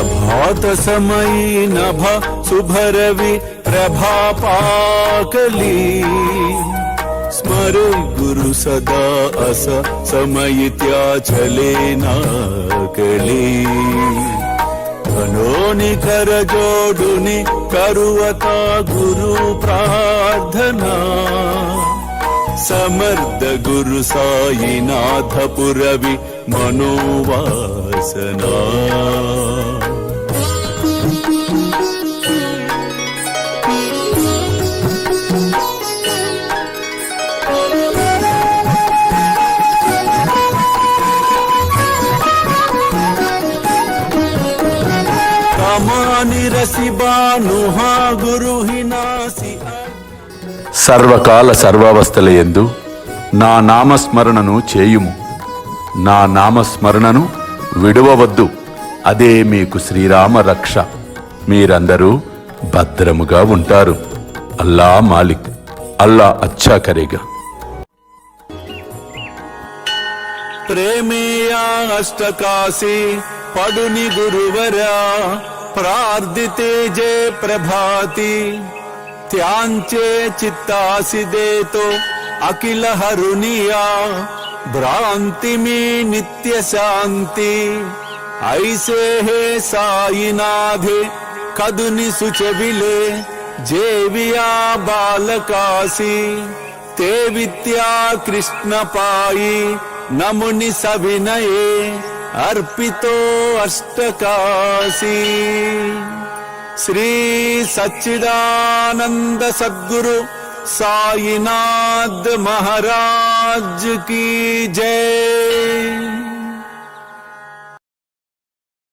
प्रभात समयी नभ शुभरवि प्रभा पाकली स्मरे गुरु सदा अस समय त्या चले नाकली धनोनि कर जोडुनि करुवता गुरु प्रार्थना समर्थ गुरु साईनाथ पुरवि मनोवासना సర్వకాల సర్వావస్థలయందు నా నామస్మరణను చేయుము, నా నామస్మరణను విడువవద్దు, అదే మీకు శ్రీరామ రక్ష. మీరందరూ భద్రముగా ఉంటారు. అల్లా మాలిక్, అల్లా అచ్చా కరేగా. ప్రేమేయా అష్టకాశీ పడుని గురువరా प्रार्थिते जय प्रभाती त्यांचे चित्तासी देतो अखिल हरुनिया भ्रांति में नित्य शांति ऐसे है साईनाथे कदुनि सुचविले जेविया बालकासी ते विद्या कृष्ण पाई नमुनि सविनये अर्पितो अष्टकाशी श्री सच्चिदानंद सद्गुरु साईनाथ महाराज की जय।